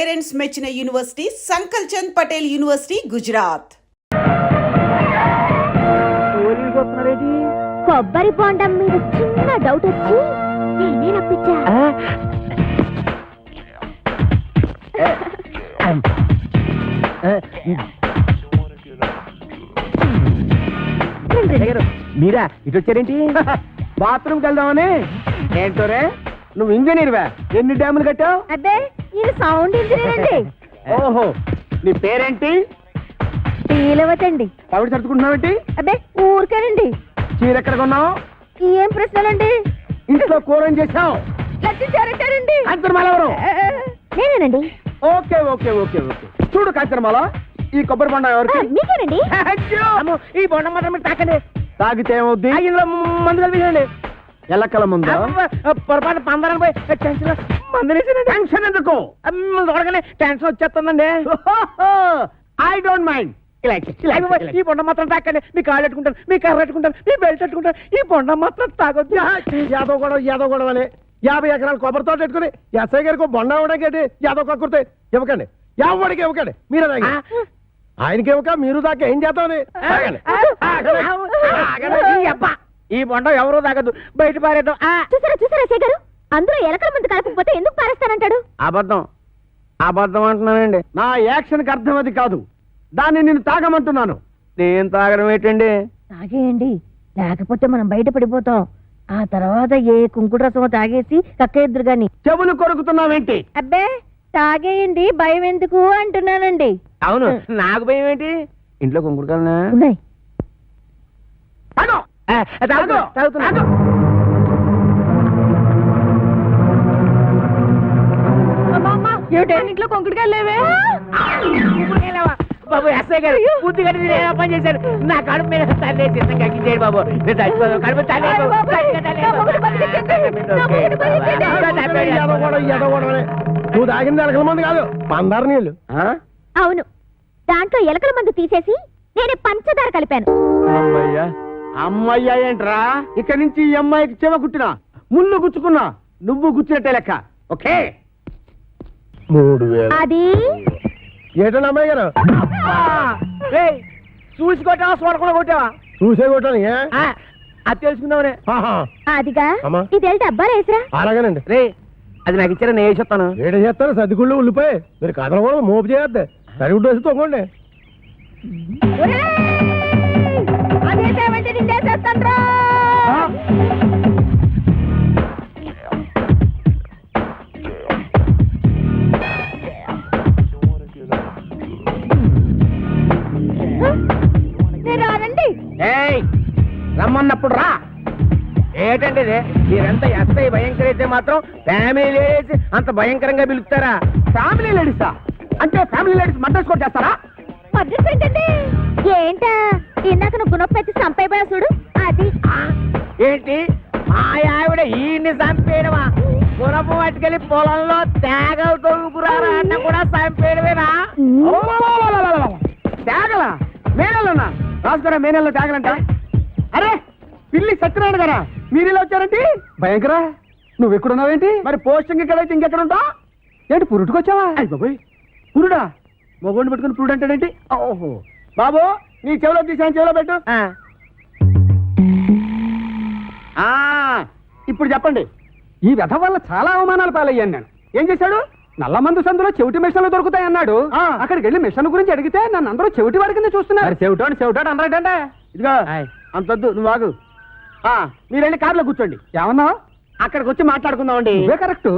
Parents మెచ్చిన university సంకల్ Chand Patel university Gujarat. కొబ్బరి బొండం మీద చిన్న డౌట్ వచ్చి నేనే రప్పించా. మీరా ఇటు వచ్చారేంటి? బాత్రూమ్కి వెళ్దామని. ఏంటోరే నువ్వు ఇంజనీర్వా? ఎన్ని డ్యాములు కట్టావు? అదే ఇది సౌండ్ ఇంజనీర్ అండి. ఓహో, నీ పేరేంటి? శ్రీలవతండి. పవిడి సర్దుకుంటున్నావేంటి? అదే ఊరికేనండి. చీర ఎక్కడ కొన్నావు? ఏం ప్రశ్నలండి? ఇంట్లో కూర ఏం చేసావు? లచ్చారంటారండి. కాంచనమాల ఎవరు? నేనేనండి. Okay okay okay okay. చూడు కాంచనమాల, ఈ కొబ్బరి బొండం ఎవరికి? మీకేనండి. ఈ బొండం మాత్రం మీరు తాకండి. తాగితే ఏమవుద్ది? ఇందులో మందు కలిపేయండి. ఎల్లక్కల ముందు పొరపాటు పందరం పోయి టెన్షన్ ఎందుకు? టెన్షన్ వచ్చేస్తుందండి. I don't mind. ఈ బొండం మాత్రం తాకండి. మీ కాళ్ళు పెట్టుకుంటాను, మీ కర్ర పెట్టుకుంటాను, మీ బెల్ట్ పెట్టుకుంటాను. ఈ బొండం మాత్రం తాగొద్దు. యాదవ్ గొడవ అని 50 ఎకరాల కొబ్బరి తోట పెట్టుకుని ఎస్ఐ గారికి బొండం ఇవ్వడానికి యాదవ్ కక్కుర్తే ఇవ్వకండి. ఎవరికి ఇవ్వకండి. మీరే తాగి ఆయనకి ఇవ్వక మీరు దాకా ఏం చేద్దామని. ఈ బొండం ఎవరో తాగదు, బయట పారేద్దాం. చూసారా చూసారా శేఖర్ గారు, అందరూ ఎలకల ముందు కలపకపోతే ఎందుకు పారేస్తానంటాడు? అబద్ధం అబద్ధం అంటున్నానండి. నా యాక్షన్కి అర్థం అది కాదు. దాన్ని నేను తాగమంటున్నాను. నేను తాగడం ఏంటండి? తాగేయండి, లేకపోతే మనం బయట పడిపోతాం. ఆ తర్వాత ఏ కుంకుడు రసమో తాగేసి కక్కేద్దరు గాని. చెవులు కొరుకుతున్నావేంటి? అబ్బే తాగేయండి, భయం ఎందుకు అంటున్నానండి. అవును, నాకు భయం ఏంటి? ఇంట్లో కుంకుడుకాయలు ఉన్నాయి. ఇంట్లో కొంకుడుకాయలు లేవే. బాబు ఎస్ఐ గారు బుద్ధి కట్టి పని చేశారు. నా కడుపు మీద తల్లి చేయండి బాబు. కడుపు నువ్వు తాగింది ఎలకల మంది కాదు, పందారు నీళ్ళు. అవును, దాంట్లో ఎలకల మందు తీసేసి నేనే పంచదార కలిపాను. అమ్మయ్యా అమ్మయ్యా ఏంట్రా? ఇక్కడి నుంచి ఈ అమ్మాయికి చెవ కుట్టినా ముళ్ళు గుచ్చుకున్నా నువ్వు గుచ్చినట్టే లెక్క. ఓకే 3000. అది ఏటన్నా అమ్మాయి గారు? చూసి కొట్టావా చూడకుండా కొట్టావా? చూసే కొట్టాను. అది తెలుసుకుందామనే. అదిగా ఇది వెళ్తే అబ్బాయి వేసిరా. అలాగేనండి. రే అది నాకు ఇచ్చారా? నేను వేసేస్తాను. ఏడ చేస్తాను? సర్దిగుళ్ళు ఉల్లిపోయి మీరు కథలు కూడా మోపు చేయద్దు. సరిగుడ్డు వేసి తొంగండి. రమ్మన్నప్పుడు రా. ఏంటండి ఇది? మీరెంత ఎస్ఐ భయంకర అయితే మాత్రం ఫ్యామిలీ లేడీస్ అంత భయంకరంగా పిలుస్తారా? ఫ్యామిలీ లేడీసా? అంటే ఫ్యామిలీ లేడీస్ మర్డర్స్ కూడా చేస్తారా? ఏంటా ఇందాక నువ్వు గుణపెట్టి చంపైపోయా చూడు అది. ఏంటి మా ఆవిడ ఈయన్ని చంపేయడమా? గుణపు పట్టుకెళ్ళి పొలంలో తేగలు తొలుకురారా అన్న కూడా చంపేయడమేనా? తేగలా? మేనల్లోనా? రాసుకోరా మేనల్లో తేగలంట. అరే పిల్లి సత్యనారాయణ గారా, మీరు ఇలా వచ్చారంటే? భయంకరా, నువ్వు ఎక్కడున్నావేంటి? మరి పోస్టింగ్ ఇక్కడైతే ఇంకెక్కడ ఉంటావు ఏంటి? పురుటుకొచ్చావా? అయ్యి బాబోయ్, పురుడా? మొగోడిని పెట్టుకుని పురుడు అంటాడేంటి? ఓహో బాబు, నీ చెవిలో తీసాను, చెవిలో పెట్టు. ఇప్పుడు చెప్పండి. ఈ వ్యధ వల్ల చాలా అవమానాలు పాలయ్యాను నేను. ఏం చేశాడు? నల్లమందు సందులో చెవిటి మిషన్లు దొరుకుతాయన్నాడు. అక్కడికి వెళ్ళి మిషన్ గురించి అడిగితే నన్ను అందరూ చెవిటి వాడి కింద చూస్తున్నారు. చెవిటాడు అన్నాడంటే. ఇదిగో అంతొద్దు, నువ్వు ఆగు. మీరు వెళ్ళి కార్లో కూర్చోండి. ఏమన్నా? అక్కడికి వచ్చి మాట్లాడుకుందామండి. ఇవే కరెక్ట్.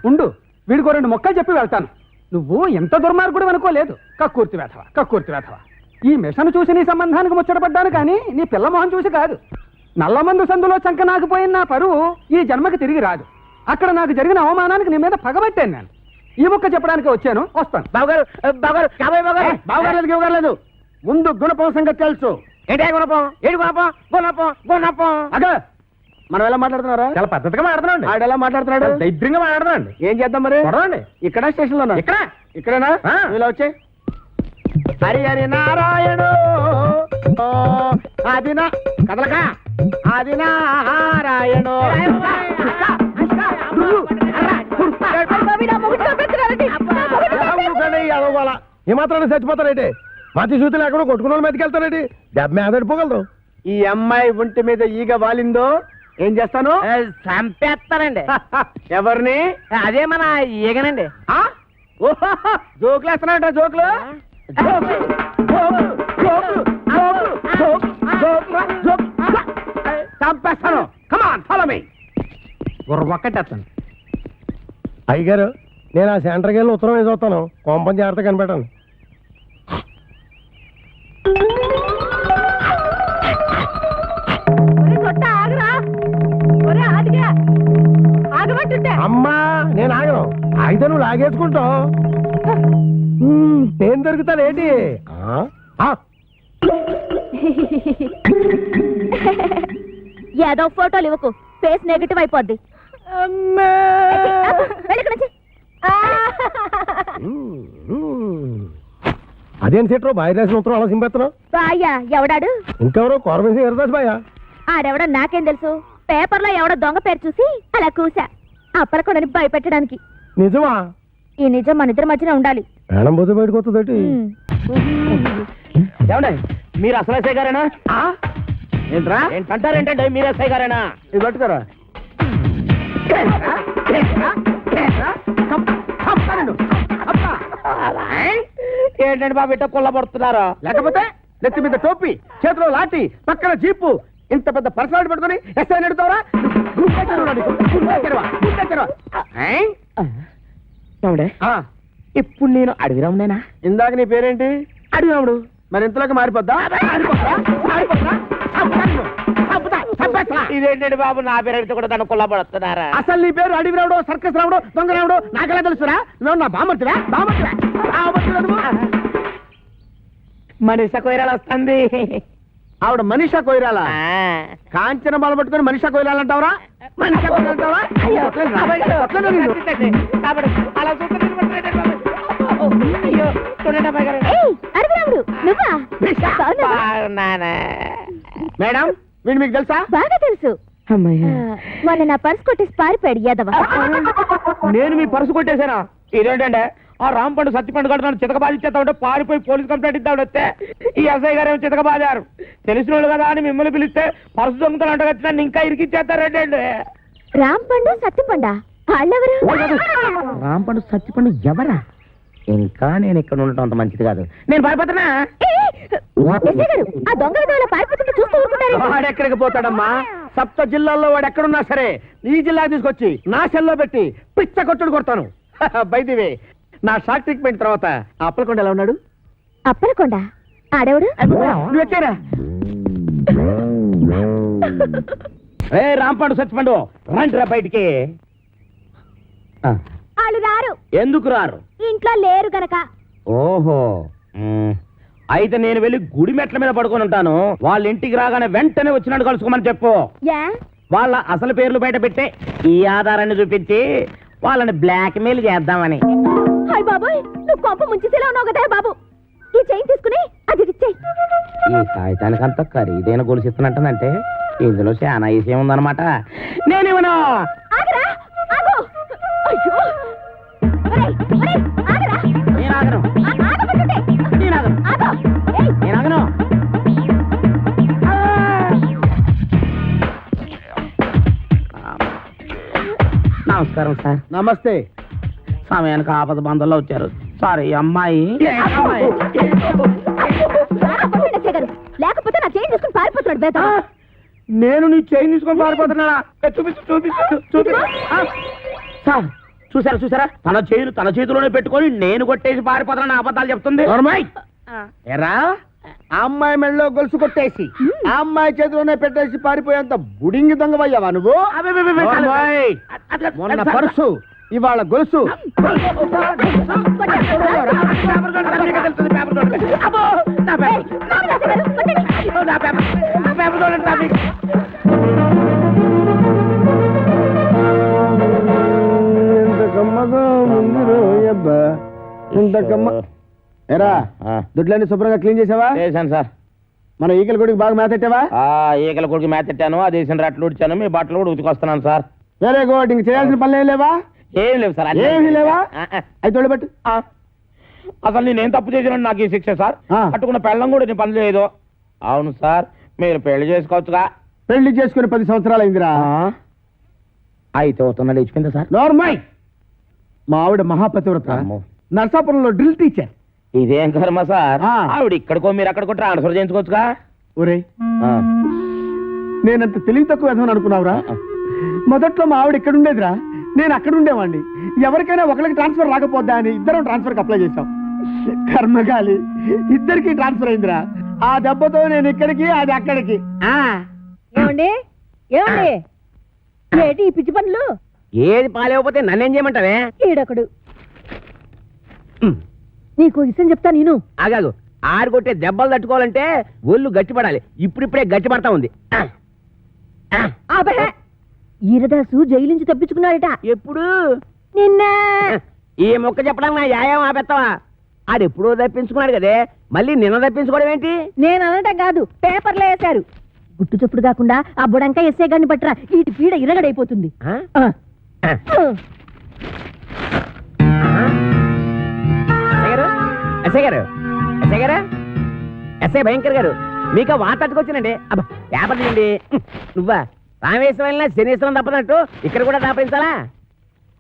ఉండు, వీడికో 2 మొక్కలు చెప్పి వెళ్తాను. నువ్వు ఎంత దుర్మార్గుడు అనుకోలేదు. కక్కుర్తి వేధవా, కక్కుర్తి వేధవా. ఈ మిషన్ చూసి నీ సంబంధానికి ముచ్చటపడ్డాను కానీ నీ పిల్ల మొహం చూసి కాదు. నల్లమందు సందులో చంక నాకుపోయిన నా పరువు ఈ జన్మకి తిరిగి రాదు. అక్కడ నాకు జరిగిన అవమానానికి నీ మీద పగబట్టాను నేను. ఈ మొక్క చెప్పడానికి వచ్చాను, వస్తాను. బావగారు బావగారు బావగారు ఇవ్వగలేదు. ముందు గుణపం సంగతి తెలుసు. ఏంటే గుణపం? ఏడు గుణపం? గుణపం గుణపం. అదే మనం ఎలా మాట్లాడుతున్నారా? చాలా పద్ధతిగా మాట్లాడుతున్నాడు. ఆడు ఎలా మాట్లాడుతున్నాడు? దైద్యంగా మాట్లాడుతున్నాడు. ఏం చేద్దాం మరి? ఇక్కడ స్టేషన్ లో ఇక్కడేనా? ఇలా వచ్చే హరి హరి నారాయణు అది నా కదలక అది నారాయణు. ఏమాత్రాన్ని చచ్చిపోతారేటి మతి సూతులు ఎక్కడో కొట్టుకున్న వాళ్ళ మీదకి వెళ్తారేటి దెబ్బ మీద పడిపోగలదు. ఈ అమ్మాయి ఒంటి మీద ఈగ వాలిందో ఏం చేస్తాను? చంపేస్తానండి. ఎవరిని? అదే మన ఈగనండి. జోకులు వేస్తున్నాడ? జోకులు చంపేస్తాను. Come on follow me. ఒక్కటేస్తాను. అయ్యగారు నేను ఆ సెంటర్కి వెళ్ళి ఉత్తరం వేసి వస్తాను. కోంపం జాగ్రత్త కనిపెట్టండి. అమ్మా నేను ఆగను. ఆగితే నువ్వు లాగేసుకుంటావు. నేను దొరుకుతానేంటి? ఏదో ఫోటోలు ఇవ్వకు, ఫేస్ నెగటివ్ అయిపోద్ది. అదేం సెట్రో బాయ్ రాసిన ఉత్తరం అలా సింపెత్తను. బాయ్యా ఎవడాడు? ఇంకెవరో కోరమేసి ఎరదాస్ బాయా. ఆడెవడో నాకేం తెలుసు. పేపర్లో ఎవడో దొంగ పేరు చూసి అలా కూసా అప్పలకొండని భయపెట్టడానికి. నిజమా? ఈ నిజం మన ఇద్దరి మధ్యన ఉండాలి. ప్రాణం పోతే బయటకు వస్తుందటి. ఏమండి మీరు అసలు ఎస్ఐ గారేనా? ఏంట్రా? ఏంటంటారేంటండి మీరు ఎస్ఐ గారేనా? ఇది పట్టుకోరా. ఏంటండి బాబు ఇట్ట కొల్లబడుతున్నారు? లేకపోతే నెత్తి మీద టోపీ, చేతిలో లాఠీ, పక్కన జీపు, ఇంత పెద్ద పర్సనాలిటీ పట్టుకుని ఎస్ఐ నడుతావరా? ఇప్పుడు నేను అడవిరామునేనా? ఇందాక నీ పేరేంటి? అడవిరాముడు. మరి ఇంతలోకి మారిపోద్దా? ఇదేంటండి బాబు నా పేరు అడిగితే కూడా దాన్ని కొల్లబడుతున్నారా? అసలు నీ పేరు అడవి రావుడు, సర్కస్ రావుడు, దొంగ రావుడు నాకెలా తెలుసురా? నువ్వు నా బామర్తివా? మనిషి కొయ్యాలి వస్తుంది. ఆవిడ మనిషా కొయ్యాలా? కాంచన బాల పట్టుకుని మనిషా కొయ్యాలంటావరా? మనిషా కొయ్యాలంటావా? మేడం వీడు మీకు తెలుసా? బాగా తెలుసు. మొన్న నా పర్స్ కొట్టేసి పారిపోయాడు యాదవ. నేను మీ పర్సు కొట్టేశానా? ఇదేంటంటే ఆ రాంపండు సత్తిపండు కూడా నన్ను చితక బాధించేస్తా ఉంటే పారిపోయి పోలీస్ కంప్లైంట్ ఇద్దాడు వస్తే ఈ ఎస్ఐ గారు ఏమో చితక బాధారు. తెలిసిన వాళ్ళు కదా అని మిమ్మల్ని పిలిస్తే పర్సు దొంగతలు అంటే నన్ను ఇంకా ఇరికిచ్చేస్తారేంటండి. రాంపండు సత్తిపండా వాళ్ళెవరు? రాంపండు సత్తిపండు ఎవరా? ఇంకా నేను ఇక్కడ ఉండటం అంత మంచిది కాదు. నేను పారిపోతున్నా. ఆ దొంగల దొంగ పారిపోతుంటే చూస్తూ ఊరుకుంటారు. వాడెక్కడికి పోతాడమ్మా? సప్త జిల్లాల్లో వాడు ఎక్కడున్నా సరే ఈ జిల్లా తీసుకొచ్చి నా సెల్లో పెట్టి పిచ్చ కొట్టుడు కొడతాను. బైదివే నా షాక్ ట్రీట్మెంట్ తర్వాత అప్పలకొండ ఎలా ఉన్నాడు? అప్పలకొండ ఆడేవుడు? నువ్వు వచ్చారా? ఏ రాంపండు సత్తిపండు రండి రా బయటికి. వాళ్ళు రారు. ఎందుకు రారు? ఇంట్లో లేరు గనక. ఓహో అయితే నేను వెళ్ళి గుడి మెట్ల మీద పడుకొని ఉంటాను. వాళ్ళ ఇంటికి రాగానే వెంటనే వచ్చినట్టు కలుసుకోమని చెప్పు. వాళ్ళ అసలు పేర్లు బయట పెట్టే ఈ ఆధారాన్ని చూపించి వాళ్ళని బ్లాక్ మెయిల్ చేద్దామని. హాయ్ బాబోయ్, నువ్వు కొంప ముంచేసేలా ఉన్నావు కదా బాబు. ఈ చైన్ తీసుకుని అది ఇచ్చేయ్. ఈ కాగితానికి అంత ఖరీదైన గొలుసిస్తున్నట్టంటే ఇందులో చాలా విషయం ఉందన్నమాట. నేనేమన్నా ఆగరా ఆగు. అయ్యో ఒరేయ్ ఒరేయ్ ఆగరా. నేను ఆగను. ఆగమంటుంటే. నేను ఆగను. ఆగు. ఏయ్ నేను ఆగను. నమస్కారం సార్. నమస్తే. సమయానికి ఆపద బంధంలో వచ్చారు. సారీ అమ్మాయి. లేకపోతే నా చైన్ తీసుకుని పారిపోతున్నాడు బేట. నేను నీ చైన్ తీసుకొని పారిపోతున్నా. చూపించు చూపించు చూపించు. సార్ చూసారా చూసారా తన చైన్ తన చేతిలోనే పెట్టుకొని నేను కొట్టేసి పారిపోతున్నా అబద్ధాలు చెప్తుంది. ఎరా ఆ అమ్మాయి మెళ్ళలో గొలుసు కొట్టేసి ఆ అమ్మాయి చేతిలోనే పెట్టేసి పారిపోయేంత బుడింగి దొంగవయ్యావా నువ్వు? మొన్న పర్సు ఇవాళ గొలుసు. ఎరా దుడ్లన్నీ శుభ్రంగా క్లీన్ చేసావా? చేశాను సార్. మన ఈకల గుడికి బాగా మేతెట్టావా? ఈకల కొడుకు మేతెట్టాను. ఆ దేశం రట్లు ఉడిచాను. మీ బట్టలు కూడా ఉతికొస్తున్నాను సార్. Very good. ఇంక చేయాల్సిన పనులు ఏం లేవా? ఏం లేవు సార్. ఏమీ లేవా? అయితే బట్టు అసలు నేనేం తప్పు చేసినా నాకు ఈ శిక్ష సార్. పట్టుకున్న పెళ్ళం కూడా నేను పని చేయదు. అవును సార్, మీరు పెళ్లి చేసుకోవచ్చుగా. పెళ్లి చేసుకుని 10 సంవత్సరాలు అయిందిరా. అయితే అవుతున్నా ఇచ్చిపోయిందా సార్? నార్మల్. మా ఆవిడ మహాపతివ్రత, అమ్మో. నర్సాపురంలో డ్రిల్ టీచర్. ఇదేం కర్మ సార్, ఆ. ఆవిడ ఇక్కడికో మీరు అక్కడికో ట్రాన్స్ఫర్ చేయించుకోవచ్చుగా. ఒరే, నేనంత తెలివి తక్కువ విధమని అనుకున్నావురా? మొదట్లో మా ఆవిడ ఇక్కడ ఉండేదిరా, నేను అక్కడ ఉండేవాడిని. ఎవరికైనా ఒకరికి ట్రాన్స్ఫర్ రాకపోద్దా అని ఇద్దరం ట్రాన్స్ఫర్కి అప్లై చేశాం. కర్మగాలి, ఇద్దరికి ట్రాన్స్ఫర్ అయిందిరా. ఆ దెబ్బతో నేను ఇక్కడికి, అది అక్కడికి. ఏమండి ఏమండి ఏంటి ఈ పిచ్చి పనులు? ఏది పాలేకపోతే నన్నేం చేయమంటావే? ఈడొకడు. నీకు విషయం చెప్తా నేను. ఆగాగు, ఆరు కొట్టే దెబ్బలు తట్టుకోవాలంటే ఒళ్ళు గట్టిపడాలి. ఇప్పుడిప్పుడే గట్టి పడతా ఉంది. ఆబే, ఈరదాసు జైలు నుంచి తప్పించుకున్నాడట. ఎప్పుడు? నిన్న. ఈ మొక్క చెప్పడానికి నా యాయం ఆపెత్తావా? ఆడెప్పుడో తప్పించుకున్నాడు కదే, మళ్ళీ నిన్న తప్పించుకోవడం ఏంటి? నేను అనటం కాదు, పేపర్లో వేశారు. గుట్టు చప్పుడు కాకుండా ఆ బుడంకా ఎస్ఏ గారిని పట్టరా, ఈ పీడ ఇరగడైపోతుంది. ఆ? ఎస్ఐ గారు, ఎస్ఐ గారు, ఎస్ఐ భయంకర్ గారు, మీకు వార్త తట్టుకొచ్చానండి. అబ్బా, పేపర్ తీయండి. నువ్వా రామేశ్వరం శనీశ్వరం తప్పనట్టు ఇక్కడ కూడా దాపించాలా?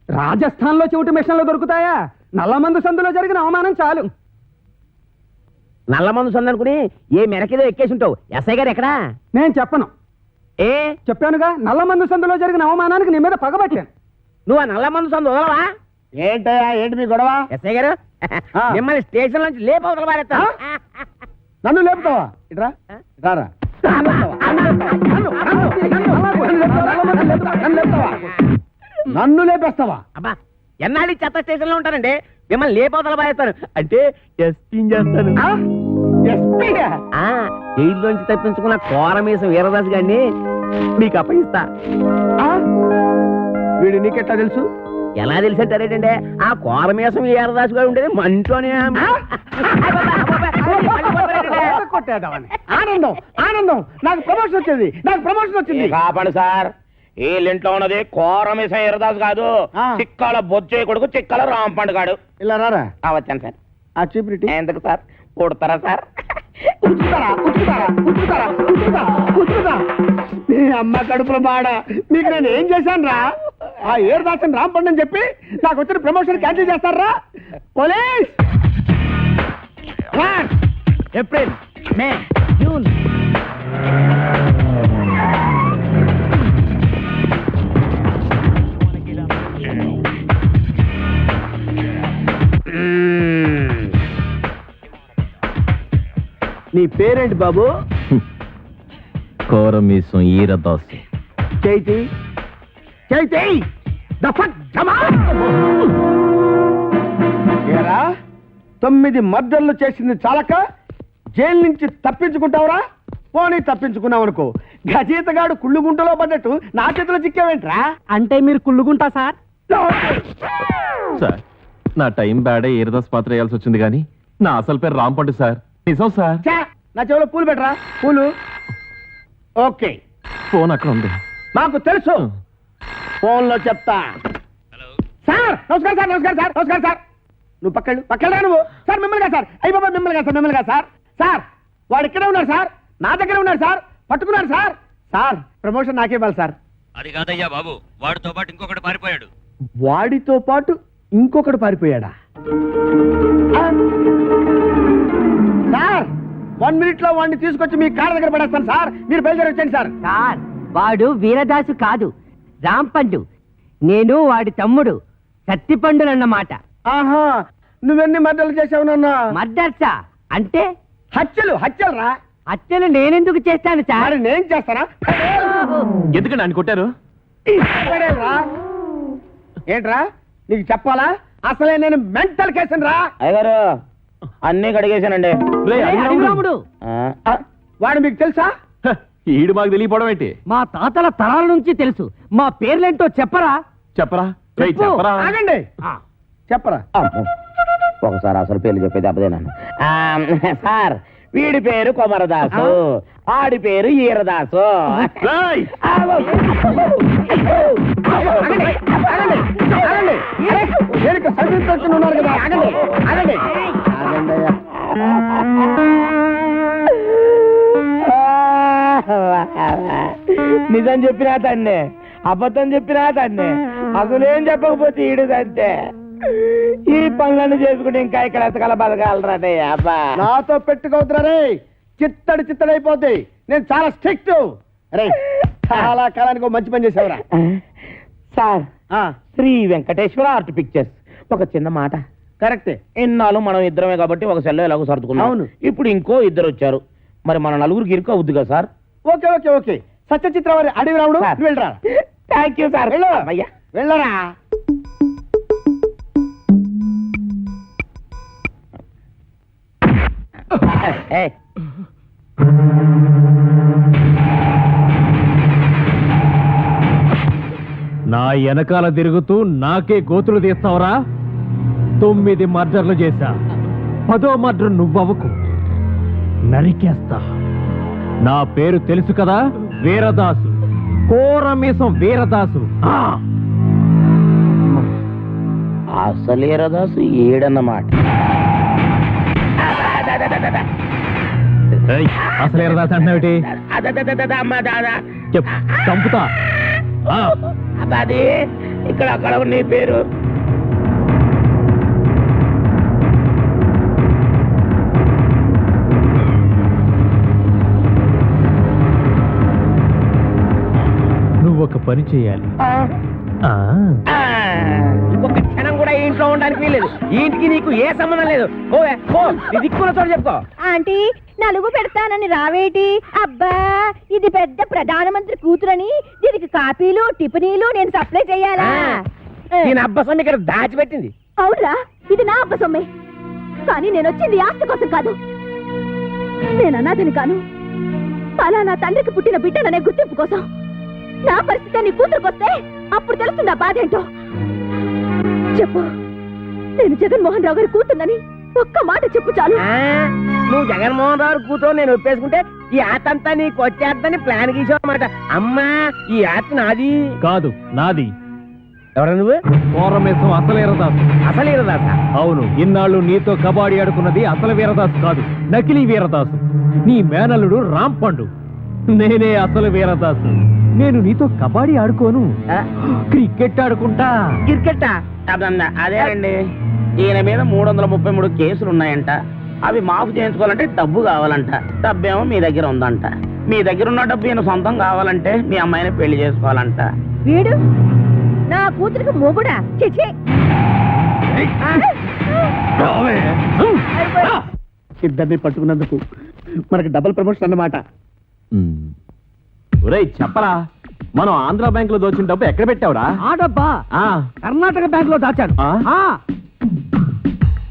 రాజస్థాన్ లో చెవిటి మిషన్లు దొరుకుతాయా? నల్లమందు సందులో జరిగిన అవమానం చాలు. నల్ల మందు సందనుకుని ఏ మెరకేదో ఎక్కేసి ఉంటావు. ఎస్ఐ గారు ఎక్కడా? నేను చెప్పను. ఏ చెప్పానుగా, నల్లమందు సందులో జరిగిన అవమానానికి నీ మీద పగబట్టాను. నువ్వు ఆ నల్ల మందు సందు వదలవా? ఏంటయ్యా, ఏంటి మీ గొడవ? ఎస్ఐ గారు, మిమ్మల్ని స్టేషన్ నుంచి లేపవతల పారేస్తా. నన్ను లేపుతావా? ఇట్రా, రారా. నన్ను లేపేస్తావా? అబ్బా, ఎన్నాళ్ళు ఈ చెత్త స్టేషన్ లో ఉంటానండి. మిమ్మల్ని లేపవతల పారేస్తాను అంటే ఎస్పీని చేస్తాను. జైల్లోంచి తప్పించుకున్న కోరమేసం వీరదాస్ గారిని మీకు అప్పగిస్తా. వీడు నీకెట్టా తెలుసు? ఎలా తెలిసంటారేటంటే, ఆ కోరమేసం వీరదాస్ గారు ఉండేది మా ఇంట్లోనే. ఆనందం, ఆనందం, నాకు ప్రమోషన్ వచ్చింది, నాకు ప్రమోషన్ వచ్చింది. కాపాడు సార్, వీళ్ళింట్లో ఉన్నది కోరమేసం వీరదాస్ కాదు, చిక్కాల బొచ్చే కొడుకు చిక్కాల రాంపండు గాడు. ఇలా రారా. వచ్చాను సార్. ఆ చీపురిటి ఎందుకు సార్? కొడతారా సార్? నీ అమ్మ కడుపులో బాడ, మీకు నేను ఏం చేశాను రా? ఆ ఏడు దాసన్ రాంపండి అని చెప్పి నాకు వచ్చిన ప్రమోషన్ క్యాన్సిల్ చేస్తారా? పోలీస్! ఏప్రిల్, మే, జూన్. నీ పేరేంటి బాబు? కోరమీసం ఈరదాసు. చైతి, చైతి, ఏరా 9 మర్డర్లు చేసింది చాలక జైలు నుంచి తప్పించుకుంటావురా? పోనీ తప్పించుకున్నావు అనుకో, గజీతగాడు కుళ్ళుగుంటలో పడ్డట్టు నా చేతిలో చిక్కావేంట్రా? అంటే మీరు కుళ్ళుకుంటా సార్? సార్, నా టైం బ్యాడే ఈరదాస్ పాత్ర వేయాల్సి వచ్చింది కానీ నా అసలు పేరు రాంపండు సార్. నిజం సార్. ఛా, నా చెవిలో పూలు పెట్టరా, పూలు. ఓకే, ఫోన్ అక్కడ ఉంది. మాకు తెలుసు, ఫోన్ లో చెప్తా. సార్ నమస్కారం సార్, నమస్కారం సార్, నమస్కారం సార్. నువ్వు పక్కరా నువ్వు. సార్ మిమ్మల్ని సార్, అయ్యి బాబా మిమ్మల్ని సార్, మిమ్మల్ని సార్. సార్ వాడు ఇక్కడే ఉన్నారు సార్, నా దగ్గర ఉన్నారు సార్, పట్టుకున్నారు సార్. సార్ ప్రమోషన్ నాకే ఇవ్వాలి సార్. అది కాదయ్యా బాబు, వాడితో పాటు ఇంకొకటి పారిపోయాడు. వాడితో పాటు ఇంకొకడు పారిపోయాడా? సార్ 1 minute లో వాడిని తీసుకొచ్చి మీ కార్ దగ్గర పడేస్తాను సార్, మీరు బయలుదేరి వచ్చండి సార్. సార్, వాడు వీరదాసు కాదు, రాంపండు. నేను వాడి తమ్ముడు కత్తిపండునన్నమాట. ఆహా, నువ్వెన్ని మర్డర్లు చేసావు నాన్న? మర్డర్సా అంటే? హత్యలు, హత్యలు రా. హత్యలు నేనెందుకు చేస్తాను సార్? మరి నేను చేస్తానా? ఎందుకండి ఆయన కొట్టారు? రా. ఏంట్రా నీకు చెప్పాలా? అసలే నేను మెంటల్ కేసు రా. అయ్యగారు, అన్నీ కడిగేశానండి. రాముడు, వాడు మీకు తెలుసా? హ, ఈడు మాకు తెలియపోవడం ఏంటి? మా తాతల తరాల నుంచి తెలుసు. మా పేర్లేంటో చెప్పరా? చెప్పరా? రేయ్, చెప్పు. చెప్పరా? ఆగండి, చెప్పరా. ఒకసారి అసలు పేర్లు చెప్పేది అబ్బదేనాను. సార్, వీడి పేరు కొమరదాసు, ఆడి పేరు ఈరదాసు. రేయ్! ఆగండి, ఆగండి, ఆగండి. దేనికి సర్వీస్ వచ్చిన ఉన్నారు కదా, ఆగండి, ఆగండి. నిజం చెప్పినా తన్నే, అబద్ధం చెప్పినా తన్నే, అసలేం చెప్పకపోతే ఈడుదంతే. ఈ పనులన్నీ చేసుకుంటే ఇంకా ఇక్కడ ఎతకాల బతకాలరాదే అబ్బా. నాతో పెట్టుకోవద్దురా రే, చిత్తడి నేను చాలా స్ట్రిక్ట్. రే చాలా కాలానికి ఒక మంచి పని చేసావురా. Sir, Sri Venkateswara art pictures ఒక చిన్న మాట. కరెక్టే. ఇన్నాళ్ళు మనం ఇద్దరమే కాబట్టి ఒక సెల్లో ఎలాగో సర్దుకున్నాం. అవును. ఇప్పుడు ఇంకో ఇద్దరు వచ్చారు, మరి మన నలుగురికి ఇరుకు అవుద్ది కదా సార్. ఓకే ఓకే ఓకే సత్య చిత్రవారి అడవి రాముడు సార్. నువ్వు వెళ్ళరా. Thank you sir. వెళ్ళు. అయ్యా వెళ్ళరా. నా వెనకాల తిరుగుతూ నాకే గోతులు తీస్తావురా? 9 మర్డర్లు చేశా, 10వ మర్డర్ నువ్వవుకు, నరికేస్తా. నా పేరు తెలుసు కదా, వీరదాసు, కోరమీసం వీరదాసు. అసలేరదాసు ఏడన్నమాట. అసలు వీరదాసు అంటున్నావిటి? చెప్పు, చంపుతా. అది ఇక్కడ అక్కడ నీ పేరు. నువ్వు ఒక పని చేయాలి. ఇంకొక క్షణం కూడా ఈ ఇంట్లో ఉండడానికి వీలేదు. ఈ ఇంటికి నీకు ఏ సంబంధం లేదు. ఓవే ఓ, నీ దిక్కున్న చోట చెప్పుకో. ఆంటీ నలుగు పెడతానని రావేటి? అబ్బా ఇది పెద్ద ప్రధానమంత్రి కూతురని దీనికి కాపీలు టిఫినీలు నేను సప్లై చేయాలా? నేను అబ్బసం ఇక్కడ దాచిపెట్టింది. అవునరా, ఇది నా అబ్బ సొమ్మే. కానీ నేను వచ్చింది ఆస్తి కోసం కాదు. నేను అనాథని కాను, అలా నా తండ్రికి పుట్టిన బిడ్డననే గుర్తింపు కోసం. నా పరిస్థితి నీ కూతురుకొస్తే అప్పుడు తెలుస్తుంది ఆ బాధ ఏంటో. చెప్పు, నేను జగన్మోహన్ రావు గారి కూతున్నని ఒక్క మాట చెప్పు చాలు. నువ్వు జగన్మోహన్ రావు కూతురు నేను ఒప్పేసుకుంటే ఈ ఆతంతా నీకు వచ్చేద్దని ప్లాన్ గీసావు అన్నమాట. అమ్మా, ఈ ఆత నాది కాదు, నాది. ఎవరా నువ్వు? కోరమేసం అసలు వీరదాసు. అసలు వీరదాసా? అవును. ఇన్నాళ్ళు నీతో కబాడీ ఆడుకున్నది అసలు వీరదాసు కాదు, నకిలీ వీరదాసు. నీ మేనల్లుడు రాంపండు. నేనే అసలు వీరదాసు. నేను నీతో కబాడీ ఆడుకోను, క్రికెట్ ఆడుకుంటా. క్రికెట్టా? అదేనండి, ఈయన మీద 333 కేసులు ఉన్నాయంట. అవి మాఫ్ చేయించుకోవాలంటే డబ్బు కావాలంట. డబ్బేమో మీ దగ్గర ఉందంట. మీ దగ్గర ఉన్న డబ్బు ఈయన సొంతం కావాలంటే మీ అమ్మాయిని పెళ్లి చేసుకోవాలంట. వీడు నా కూతురికి మొగుడా? చిచి! ఇద్దరిని పట్టుకున్నందుకు మనకి డబుల్ ప్రమోషన్ అన్నమాట. ఒరేయ్ చెప్పరా, మనం ఆంధ్ర బ్యాంక్ లో దోచిన డబ్బు ఎక్కడ పెట్టావురా? ఆ డబ్బా కర్ణాటక బ్యాంక్ లో దాచాను.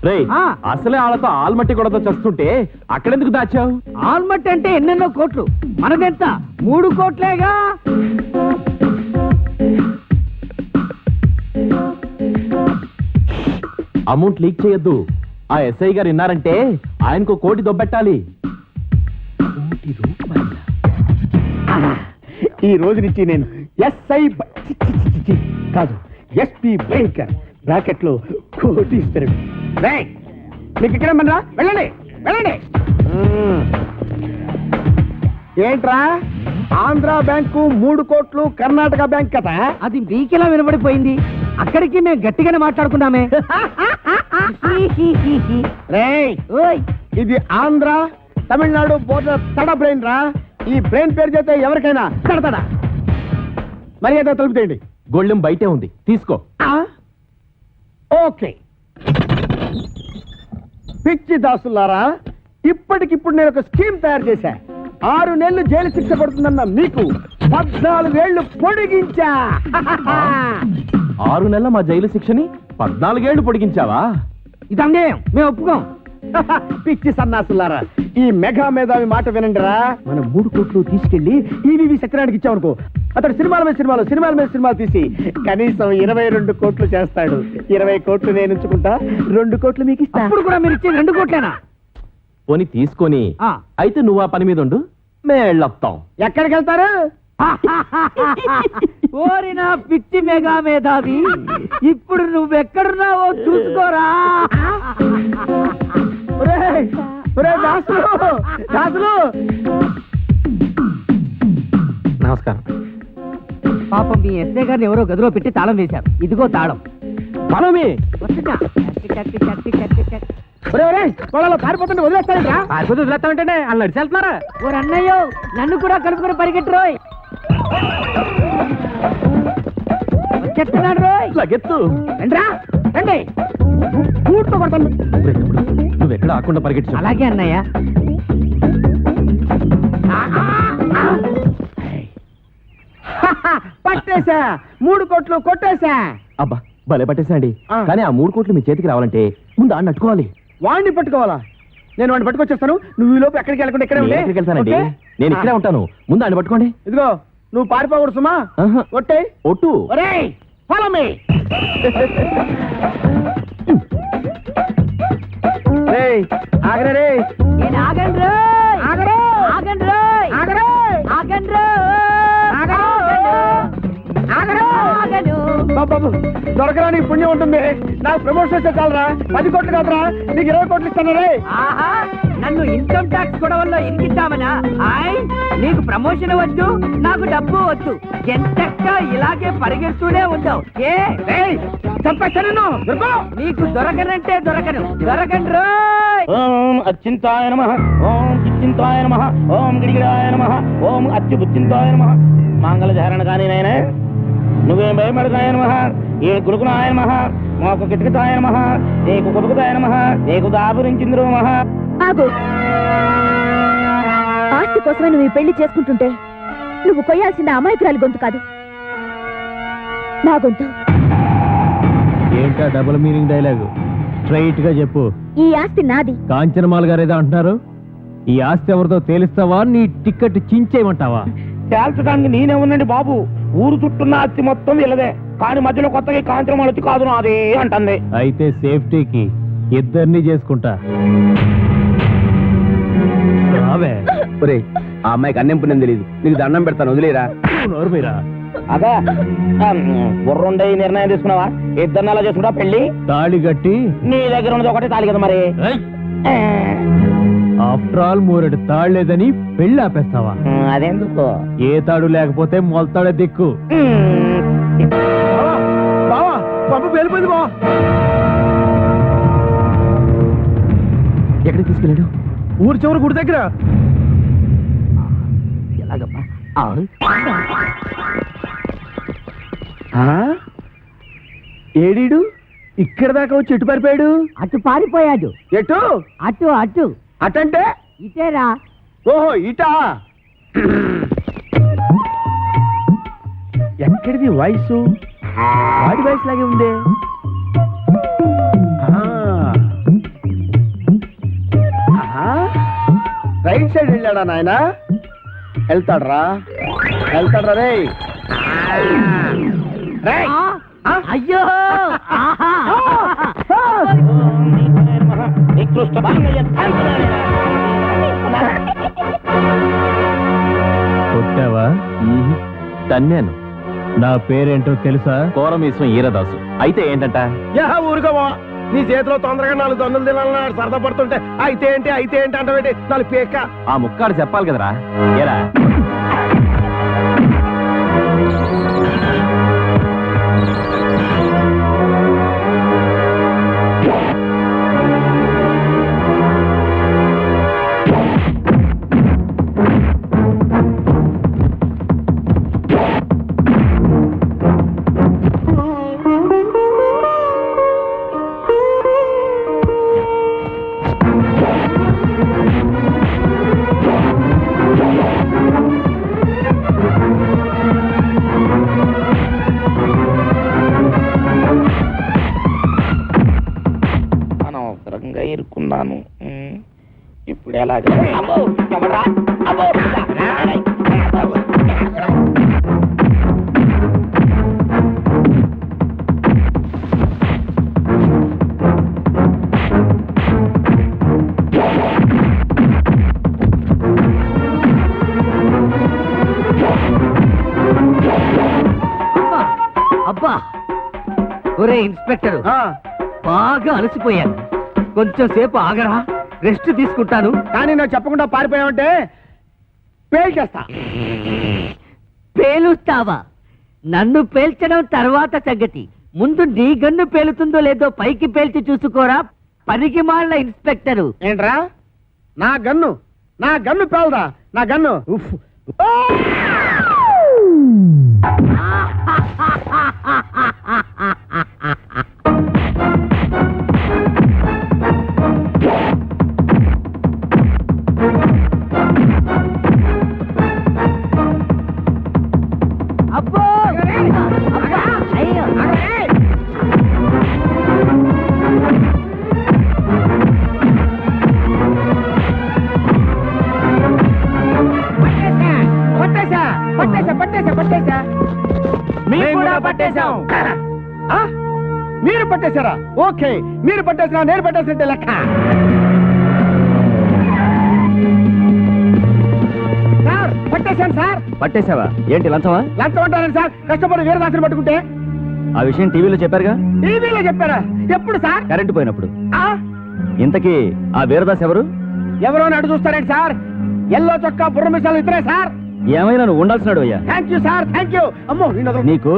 రేయ్, అసలే వాళ్ళతో ఆల్మట్టి కూడా చస్తుంటే అక్కడెందుకు దాచావు? ఆల్మట్టి అంటే ఎన్నెన్నో కోట్లు, మనదెంత 3 కోట్లేగా. అమౌంట్ లీక్ చేయొద్దు. ఆ ఎస్ఐ గారు విన్నారంటే ఆయనకు 1 కోటి దొబ్బెట్టాలి. ఈ రోజు నుంచి నేను ఎస్ఐ కాదు, ఎస్పీ భయంకర్ బ్రాకెట్ లో కోటీశ్వరుడు. మీకు ఇక్కడ మనరా, వెళ్ళండి వెళ్ళండి. ఏంట్రా, ఆంధ్ర బ్యాంకు 3 కోట్లు, కర్ణాటక బ్యాంక్ కదా? అది మీకెలా వినబడిపోయింది? అక్కడికి మేము గట్టిగానే మాట్లాడుకున్నామే. రేయ్, ఓయ్, ఇది ఆంధ్ర తమిళనాడు బోర్డర్ తడ బ్రెయిన్ రా. ఈ బ్రెయిన్ పేరు చేస్తే ఎవరికైనా తడతడా. మర్యాద తలుపుతేయండి. గొళ్ళెం బయటే ఉంది, తీసుకో. ఓకే. పిచ్చి దాసులారా, ఇప్పటికిప్పుడు నేను ఒక స్కీమ్ తయారు చేశా. 6 నెలలు జైలు శిక్ష పడుతుందన్న మీకు 14 ఏళ్లు పొడిగించా. 6 నెలల మా జైలు శిక్షని 14 ఏళ్లు పొడిగించావా? ఇది అన్యాయం, మేము ఒప్పుకోం. పిచ్చి సన్నాసులారా, ఈ మెగా మేధావి మాట వినండిరా. మనం 3 కోట్లు తీసుకెళ్లి ఈవీవి సత్యనారాయణకి ఇచ్చామనుకో, అతడు సినిమాల మీద సినిమాలు తీసి కనీసం 22 కోట్లు చేస్తాడు. 20 కోట్లు నేను ఉంచుకుంటా, 2 కోట్లు మీకు ఇస్తా. అప్పుడు కూడా మీరు ఇచ్చే 2 కోట్లేనా? పోని తీసుకొని అయితే నువ్వు ఆ పని మీద ఉండు, మేళ్ళొస్తాం. ఎక్కడికి వెళ్తారు? ఓరి నా పిచ్చి మెగా మేధావి, ఇప్పుడు నువ్వెక్కడున్నావో చూసుకోరా. దాసులు నమస్కారం. అన్నయ్య గారిని ఎవరో గదిలో పెట్టి తాళం వేశారు. ఇదిగో తాళం. బలమే వస్తున్నా. వాళ్ళలో పారిపోతుంటే వదిలేస్తారా? పారిపోతే వదిలేస్తామంటే వాళ్ళు నడిచి వెళ్తున్నారా? ఓ అన్నయ్యో, నన్ను కూడా కలుపుకొని పరిగెట్టురోయ్. వచ్చేస్తున్నాడు రోయ్. లగెత్తు. రండ్రా, రండి. ఊడ్తో కొడతాను. నువ్వు ఎక్కడ ఆకుండా పరిగెట్టు. అలాగే అన్నయ్య. పట్టేశా, 3 కోట్లు కొట్టేశా. అబ్బా భలే పట్టేసండి. ఆ. కానీ ఆ 3 కోట్లు మీ చేతికి రావాలంటే ముందు ఆడిని అట్టుకోవాలి. వాడిని పట్టుకోవాలా? నేను వాడిని పట్టుకొచ్చేస్తాను. నువ్వు ఈ లోపు ఎక్కడికి వెళ్ళకుండా ఇక్కడే ఉండే. ఎక్కడికి వెళ్తానండి? ఓకే? నేను ఇక్కడే ఉంటాను. ముందు ఆడిని పట్టుకోండి. ఇదిగో నువ్వు పారిపోకూడదు సుమా. ఆహా. ఒట్టే. ఒట్టు. ఒరేయ్, follow me. రేయ్, ఆగరా రేయ్. నేను ఆగండి రోయ్. ఆగరా. ఆగండి రోయ్. ఆగరా. ఆగండి రోయ్. ఆగరా. ఆగరా. ఆగను. బాబు, దొరకరా నీకు పుణ్యం ఉంటుంది. నాకు ప్రమోషన్ వస్తే చాలరా. 10 కోట్లు కాదురా, నీకు 20 కోట్లు ఇస్తాను రే. ఆహా, నన్ను ఇన్కమ్ ట్యాక్స్ గొడవల్లో ఇరికిద్దామనా? ఆయ్, నీకు ప్రమోషన్ వద్దు, నాకు డబ్బు వద్దు. ఎంతక్క ఇలాగే పరిగెడుతూనే ఉంటావు. చంపేస్తాను. నీకు దొరకనంటే దొరకను. దొరకండి రోయ్. ఓం అచ్చింతాయ నమః. ఓం కిచ్చింతాయ నమః. ఓం గిడిగిడాయ నమః. ఓం అచ్యుబుచ్చింతాయ నమః. మంగళధారణ కానీ నాయన నువ్వేం భయపడతాయ నమః. ఏ గురుకునాయ నమః. మాకు కిటకితాయ నమః. నీకు కొడుకుతాయ నమః. నీకు దాపురించింద్రు నమః. ఆగు. ఆస్తి కోసమే నువ్వు ఈ పెళ్లి చేసుకుంటుంటే నువ్వు కొయ్యాల్సిన అమాయకురాలి గొంతు కాదు, నా గొంతు. ఏంటా డబుల్ మీనింగ్ డైలాగు? స్ట్రైట్ గా చెప్పు. ఈ ఆస్తి నాది. కాంచనమాల గారు ఏదో అంటున్నారు. ఈ ఆస్తి ఎవరితో తేలిస్తావా, నీ టికెట్ చించేయమంటావా? తేల్చడానికి నేనే ఉండండి బాబు. ఊరు చుట్టున్న అత్తి మొత్తం వీళ్ళదే. కానీ మధ్యలో కొత్తగా కాంచనమాల వచ్చి కాదు నాదే అంటుంది. అయితే సేఫ్టీకి ఇద్దరిని చేసుకుంటా. రావే. ఒరే, ఆ అమ్మాయికి అన్నం పుణ్యం తెలియదు. నీకు దండం పెడతాను, వదిలేరా. నోరు మీరా. అదా బుర్రుండే నిర్ణయం తీసుకున్నావా? ఇద్దరిని అలా చేసుకుంటా పెళ్లి. తాళి కట్టి. నీ దగ్గర ఉన్నది ఒకటే తాళి కదా మరి. ఆఫ్టర్ ఆల్ మూరెడు తాడు లేదని పెళ్లి ఆపేస్తావా? అదెందుకు? ఏ తాడు లేకపోతే మొలతాడే దిక్కు. బావా, పంపు వెళ్ళిపోయింది బావా. ఎక్కడికి తీసుకెళ్ళాడు? ఊరు చివరి గుడి దగ్గర. ఎలాగమ్మా? ఏడీడు ఇక్కడ దాకా వచ్చి ఎటు పారిపోయాడు? అటు పారిపోయాడు. ఎటు? అటు అటు అటంటే? ఇటేరా. ఓహో, ఇటా. ఎక్కడిది వాయిస్? వాడి వాయిస్ లాగే ఉందే. రైట్ సైడ్ వెళ్ళాడా నాయన? వెళ్తాడ్రా, వెళ్తాడ్రా రే. అయ్యో. కొట్టావా? తన్నాను. నా పేరేంటో తెలుసా? కోరమీశ్వం ఈరదాసు. అయితే ఏంటంట? ఊరుకోవా, నీ చేతిలో తొందరగా 4 దన్నులు తినాలన్నాడు. సరదా పడుతుంటే అయితే ఏంటి అయితే ఏంటి అంటే 4 పేక. ఆ ముక్కాడు చెప్పాలి కదరా. ఏరా అనవసరంగా ఇరుక్కున్నాను. ఇప్పుడు ఎలాగ? అబ్బా, ఒరే ఇన్స్పెక్టర్, బాగా అలసిపోయాను. కొంచెం సేపు ఆగరా, రెస్ట్ తీసుకుంటాను. కానీ నాకు చెప్పకుండా పారిపోయావంటే పేల్చేస్తా. పేలుస్తావా? నన్ను పేల్చడం తర్వాత సంగతి. ముందు నీ గన్ను పేలుతుందో లేదో పైకి పేల్చి చూసుకోరా పనికి మాలిన ఇన్స్పెక్టరు. ఏంట్రా నా గన్ను పేలదా? నా గన్ను ఉఫ్. అబ్బో అయ్యో పట్టేశా. మేము కూడా పట్టేశాం. ఆ? మీరు పట్టేశారా? ఓకే, మీరు పట్టేసినా నేను పట్టేసినట్టే లెక్క. సార్ పట్టేశాను సార్. పట్టేశావా? ఏంటి లంచమా? లంచం అంటారండి సార్. కష్టపడి వీరదాసుని పట్టుకుంటే. ఆ విషయం టీవీలో చెప్పారుగా. టీవీలో చెప్పారా? ఎప్పుడు సార్? కరెంటు పోయినప్పుడు. ఆ? ఇంతకీ ఆ వీరదాస్ ఎవరు? ఎవరో అని అడుగు చూస్తారేంటి సార్? ఎల్లో చొక్కా బుర్ర మిసాలు ఇద్దరే సార్. ఏమైనా నువ్వు ఉండాల్సినాడు అయ్యా. Thank you sir, thank you. అమ్మో నీకు